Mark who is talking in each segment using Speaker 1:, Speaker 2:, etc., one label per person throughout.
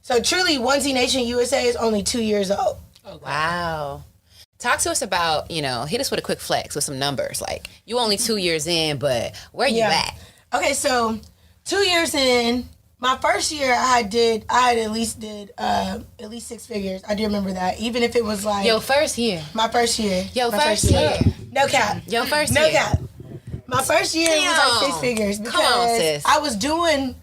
Speaker 1: So truly, Onesie Nation USA is only 2 years old.
Speaker 2: Okay.
Speaker 3: Wow. Talk to us about, hit us with a quick flex with some numbers. Like, you only 2 years in, but where you at?
Speaker 1: Okay, so 2 years in, my first year I had at least 6 figures. I do remember that. Even if it was like
Speaker 3: Your first year.
Speaker 1: my first year. No cap.
Speaker 3: Your first
Speaker 1: No
Speaker 3: year.
Speaker 1: cap. My first year was like 6 figures because
Speaker 3: Come on, sis.
Speaker 1: I was doing.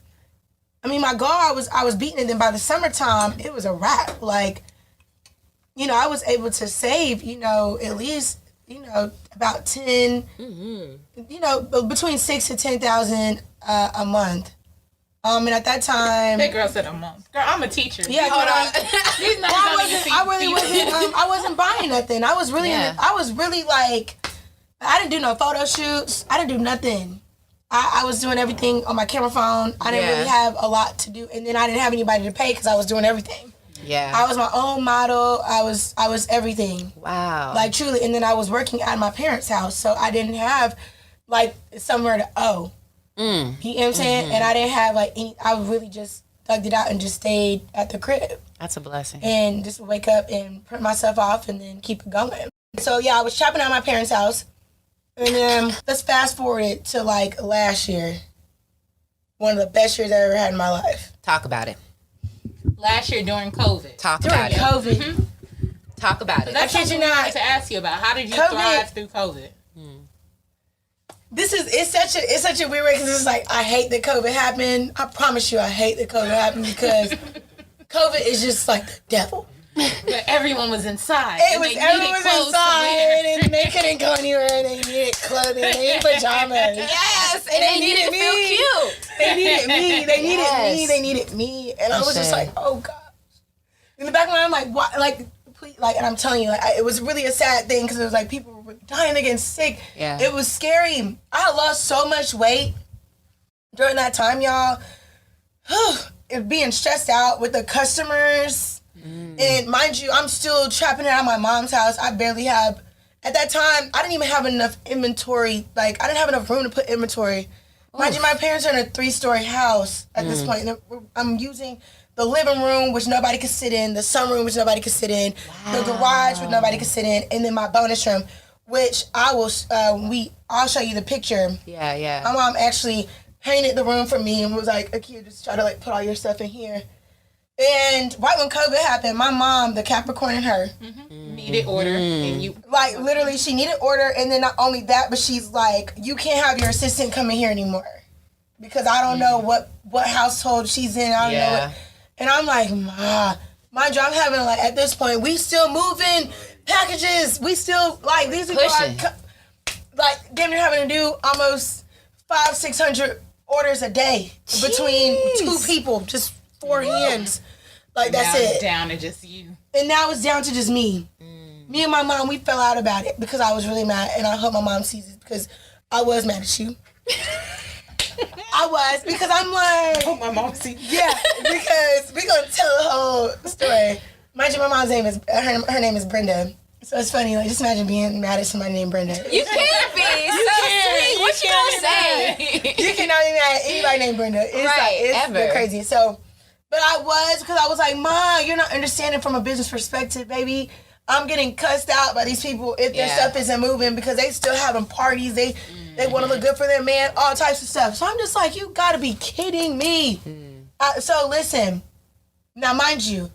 Speaker 1: I mean, my goal I was beating it. Then by the summertime, it was a wrap. Like, I was able to save. At least about 10. Between 6 to 10,000 a month. And at that time,
Speaker 2: That girl said a month. Girl, I'm a teacher.
Speaker 1: yeah,
Speaker 3: Hold on.
Speaker 2: These numbers
Speaker 1: I
Speaker 2: don't even seem
Speaker 1: wasn't. I wasn't buying nothing. I was really like, I didn't do no photo shoots. I didn't do nothing. I was doing everything on my camera phone. I didn't really have a lot to do, and then I didn't have anybody to pay because I was doing everything.
Speaker 3: Yeah.
Speaker 1: I was my own model. I was everything.
Speaker 3: Wow.
Speaker 1: Like truly, and then I was working at my parents' house, so I didn't have like somewhere to owe. You know what I'm saying? And I didn't have like any. I really just thugged it out and just stayed at the crib.
Speaker 3: That's a blessing.
Speaker 1: And just wake up and print myself off and then keep it going. So yeah, I was shopping at my parents' house. And then let's fast forward it to like last year. One of the best years I ever had in my life.
Speaker 3: Talk about it.
Speaker 2: last year during COVID.
Speaker 3: Talk
Speaker 1: During
Speaker 3: about it.
Speaker 1: COVID.
Speaker 3: Talk about it.
Speaker 2: That's
Speaker 1: kid you
Speaker 2: something I
Speaker 1: not.
Speaker 2: wanted to ask you about. How did you
Speaker 1: COVID.
Speaker 2: thrive through COVID?
Speaker 1: It's such a weird way because it's like I hate that COVID happened. I promise you I hate that COVID happened because COVID is just like the devil.
Speaker 2: But everyone was inside.
Speaker 1: Everyone was inside and they couldn't go anywhere. They needed clothing, they needed pajamas.
Speaker 3: Yes, and they needed to
Speaker 1: me.
Speaker 3: feel cute.
Speaker 1: They needed me. They needed
Speaker 3: Yes.
Speaker 1: me. They needed me. And I was just
Speaker 3: Okay.
Speaker 1: like, oh God. In the back of my mind, I'm like, what? Like, please, like, and I'm telling you, like, it was really a sad thing because it was like people were dying, getting sick.
Speaker 3: Yeah.
Speaker 1: It was scary. I lost so much weight during that time, y'all. Being stressed out with the customers. And mind you, I'm still trapping it at my mom's house. I barely have, at that time, I didn't even have enough inventory. Like, I didn't have enough room to put inventory. Mind you, my parents are in a 3-story house at this point. And I'm using the living room, which nobody could sit in, the sunroom, which nobody could sit in, the garage, which nobody could sit in, and then my bonus room, which I will, I'll show you the picture.
Speaker 3: Yeah.
Speaker 1: My mom actually painted the room for me and was like, Akiya, just try to like put all your stuff in here. And right when COVID happened, my mom, the Capricorn in her,
Speaker 2: Needed order, and you
Speaker 1: like literally she needed order, and then not only that, but she's like, you can't have your assistant come in here anymore because I don't know what household she's in. I don't know what. And I'm like, Ma, mind you, I'm having like at this point we still moving packages. We still like these people
Speaker 3: Pushing.
Speaker 1: are like damn near having to do almost 500-600 orders a day between two people, just 4 hands. Like that's
Speaker 2: now it's
Speaker 1: it.
Speaker 2: down to just you.
Speaker 1: And now it's down to just me. Me and my mom, we fell out about it because I was really mad, and I hope my mom sees it because I was mad at you. I was because I'm like,
Speaker 2: Oh, my mom see.
Speaker 1: yeah, because we're gonna tell the whole story. Mind you, my mom's name is her name is Brenda. So it's funny, like just imagine being mad at somebody named Brenda.
Speaker 3: You can't be. Sweet. What you gonna say?
Speaker 1: You cannot be mad at anybody named Brenda. It's
Speaker 3: Right,
Speaker 1: like it's
Speaker 3: ever.
Speaker 1: crazy. So, but I was because I was like, Ma, you're not understanding from a business perspective, baby. I'm getting cussed out by these people if their stuff isn't moving because they still having parties. They want to look good for their man, all types of stuff. So I'm just like, you gotta be kidding me. So listen, now mind you,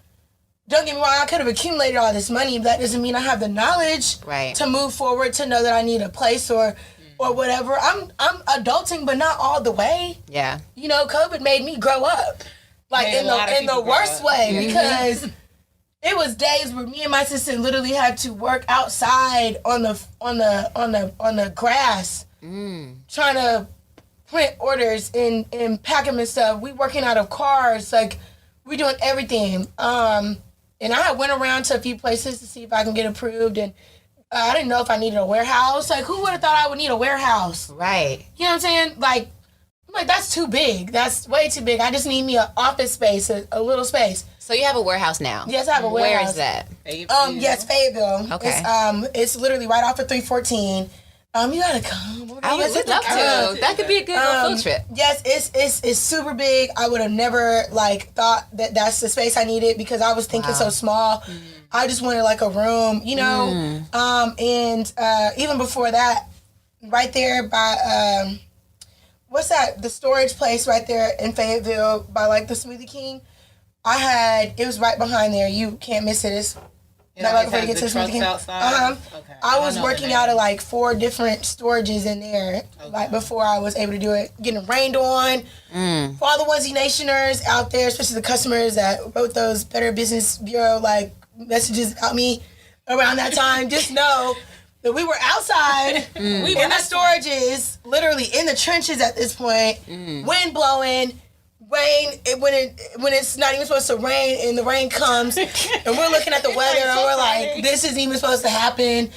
Speaker 1: don't get me wrong, I could have accumulated all this money, but that doesn't mean I have the knowledge to move forward, to know that I need a place or whatever. I'm adulting, but not all the way.
Speaker 3: Yeah.
Speaker 1: You know, COVID made me grow up, like
Speaker 2: Made a lot of
Speaker 1: in the
Speaker 2: people grow
Speaker 1: worst
Speaker 2: up.
Speaker 1: way because it was days where me and my sister literally had to work outside on the grass, trying to print orders and pack them and stuff. We working out of cars, like we doing everything. And I went around to a few places to see if I can get approved, and I didn't know if I needed a warehouse. Like, who would have thought I would need a warehouse?
Speaker 3: Right.
Speaker 1: You know what I'm saying? Like, I'm like, that's too big. That's way too big. I just need me an office space, a little space.
Speaker 3: So you have a warehouse now.
Speaker 1: Yes, I have a warehouse.
Speaker 3: Where is that?
Speaker 1: Yes, Fayetteville.
Speaker 3: Okay.
Speaker 1: It's literally right off of 314. You gotta come.
Speaker 3: I would love to. That could be a good little field trip.
Speaker 1: Yes, it's super big. I would have never like thought that that's the space I needed because I was thinking so small. I just wanted like a room, you know. And even before that, right there by what's that? The storage place right there in Fayetteville by like the Smoothie King. It was right behind there. You can't miss it. It's not right before you get to the Smoothie King.
Speaker 2: Okay.
Speaker 1: I was working out of like 4 different storages in there, like before I was able to do it. Getting rained on. For all the Onesie Nationers out there, especially the customers that wrote those Better Business Bureau like messages about me around that time, just know that we were outside in the storages, literally in the trenches at this point, wind blowing, rain when it's not even supposed to rain, and the rain comes, and we're looking at the weather, and we're like, this isn't even supposed to happen.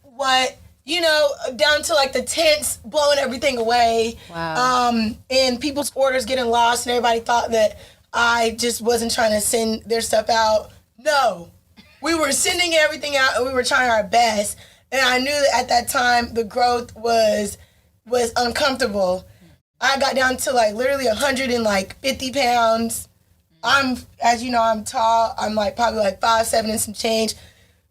Speaker 1: What, you know, down to like the tents blowing everything away.
Speaker 3: Wow.
Speaker 1: And people's orders getting lost, and everybody thought that I just wasn't trying to send their stuff out. No, we were sending everything out, and we were trying our best. And I knew that at that time the growth was uncomfortable. I got down to like literally 150 pounds. As you know, I'm tall. I'm like probably like 5'7" and some change.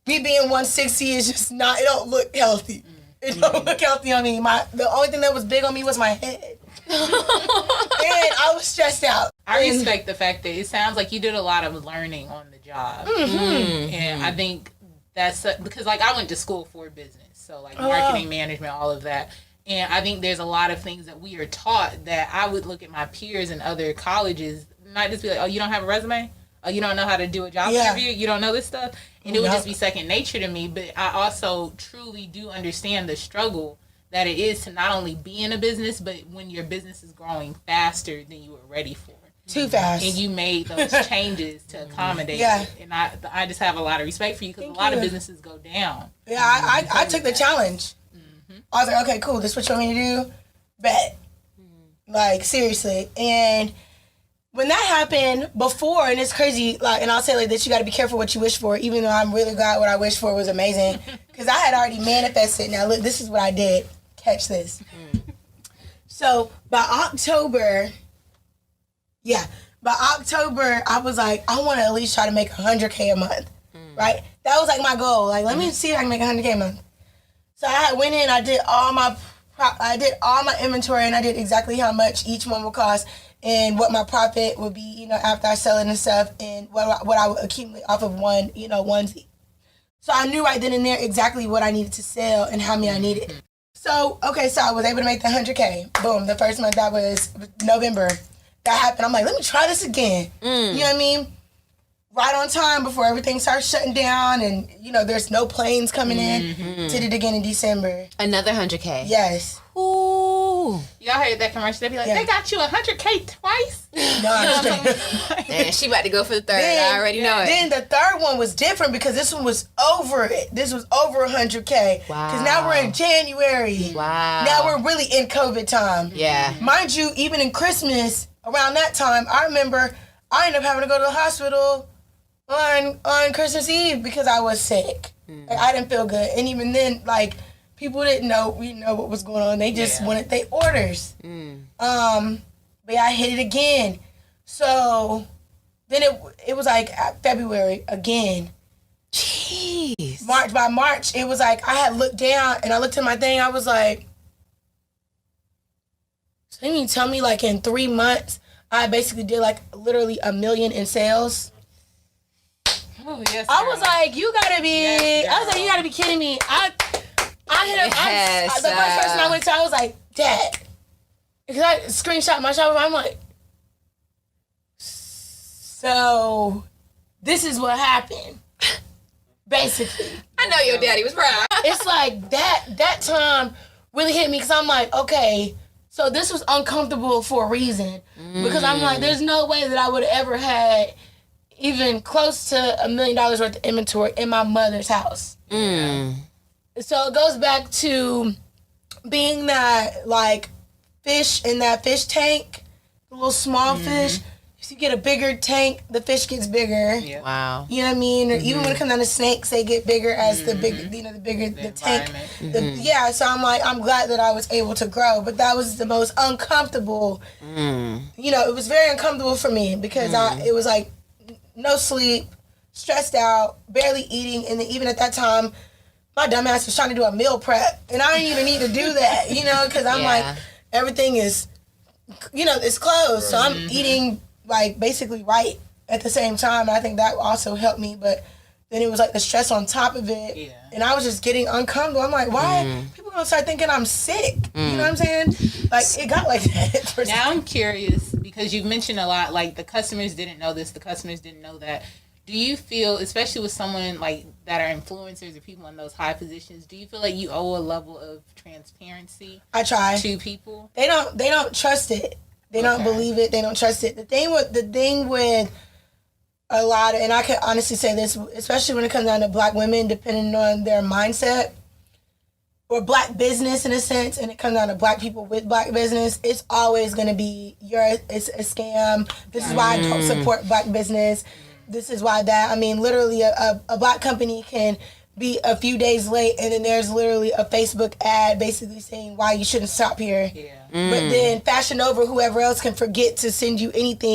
Speaker 1: Me being 160 is just not. It don't look healthy. It don't look healthy on me. The only thing that was big on me was my head. And I was stressed out.
Speaker 2: I respect the fact that it sounds like you did a lot of learning on the job. And I think that's because like I went to school for business. So like marketing, management, all of that. And I think there's a lot of things that we are taught that I would look at my peers in other colleges, not just be like, oh, you don't have a resume? Oh, you don't know how to do a job interview? You don't know this stuff? And it would just be second nature to me. But I also truly do understand the struggle that it is to not only be in a business, but when your business is growing faster than you were ready for.
Speaker 1: Too fast.
Speaker 2: And you made those changes to accommodate it. And I just have a lot of respect for you because a lot of businesses go down.
Speaker 1: Yeah, I took the challenge. I was like, okay, cool, this is what you want me to do? Bet. Like, seriously. And when that happened before, and it's crazy, like, and I'll say like this, you got to be careful what you wish for, even though I'm really glad what I wished for was amazing. Because I had already manifested. Now, look, this is what I did. Catch this. So, by October, I was like, I want to at least try to make $100K a month, right? That was like my goal. Like, let me see if I can make $100K a month. So I went in, I did all my inventory, and I did exactly how much each one would cost and what my profit would be, you know, after I sell it and stuff, and what I would accumulate off of one, you know, onesie. So I knew right then and there exactly what I needed to sell and how many I needed. So, okay, so I was able to make the $100K. Boom, the first month, that was November. That happened. I'm like, let me try this again. You know what I mean? Right on time before everything starts shutting down and, you know, there's no planes coming in. Did it again in December.
Speaker 3: Another $100K.
Speaker 1: Yes.
Speaker 3: Ooh.
Speaker 2: Y'all heard that commercial? They be like, they got you $100K twice?
Speaker 1: No, I'm straight.
Speaker 3: And she about to go for the third. I already know it.
Speaker 1: Then the third one was different because this one was over it. This was over $100K.
Speaker 3: Wow.
Speaker 1: Because now we're in January.
Speaker 3: Wow.
Speaker 1: Now we're really in COVID time.
Speaker 3: Yeah. Mind
Speaker 1: you, even in Christmas, around that time, I remember I ended up having to go to the hospital on Christmas Eve because I was sick. Like, I didn't feel good. And even then, like, people didn't know what was going on. They just wanted their orders. But yeah, I hit it again. So then it was like February again.
Speaker 3: Jeez.
Speaker 1: By March, it was like I had looked down and I looked at my thing. I was like, so you mean tell me like in 3 months, I basically did like literally $1 million in sales?
Speaker 2: Oh, yes,
Speaker 1: I was like, you gotta be kidding me. I hit up, the first person I went to, I was like, Dad. Because I screenshot my Shopify, I'm like, so this is what happened. Basically.
Speaker 3: I know your daddy was proud.
Speaker 1: It's like that time really hit me because I'm like, okay, so this was uncomfortable for a reason. Because I'm like, there's no way that I would have ever had even close to $1 million worth of inventory in my mother's house. So it goes back to being that like fish in that fish tank, the little small fish. if you get a bigger tank, the fish gets bigger.
Speaker 2: Yeah.
Speaker 3: Wow.
Speaker 1: You know what I mean? Or even when it comes down to snakes, they get bigger as the bigger the tank. Yeah, so I'm like, I'm glad that I was able to grow, but that was the most uncomfortable. You know, it was very uncomfortable for me because it was like no sleep, stressed out, barely eating, and then even at that time, my dumbass was trying to do a meal prep, and I didn't even need to do that, you know, because I'm like, everything is, you know, it's closed, so I'm eating like basically right at the same time. And I think that also helped me, but then it was like the stress on top of it, and I was just getting uncomfortable. I'm like, why people gonna start thinking I'm sick? You know what I'm saying? Like it got like that.
Speaker 2: Now I'm curious because you've mentioned a lot, like the customers didn't know this, the customers didn't know that. Do you feel, especially with someone like that are influencers or people in those high positions, do you feel like you owe a level of transparency?
Speaker 1: I try
Speaker 2: to people.
Speaker 1: They don't trust it. They don't believe it. They don't trust it. The thing with a lot of, and I can honestly say this, especially when it comes down to Black women, depending on their mindset, or Black business in a sense, and it comes down to Black people with Black business, it's always going to be, it's a scam. This is why I don't support Black business. This is why that. I mean, literally, a Black company can be a few days late, and then there's literally a Facebook ad basically saying why you shouldn't stop here. But then Fashion Nova, whoever else, can forget to send you anything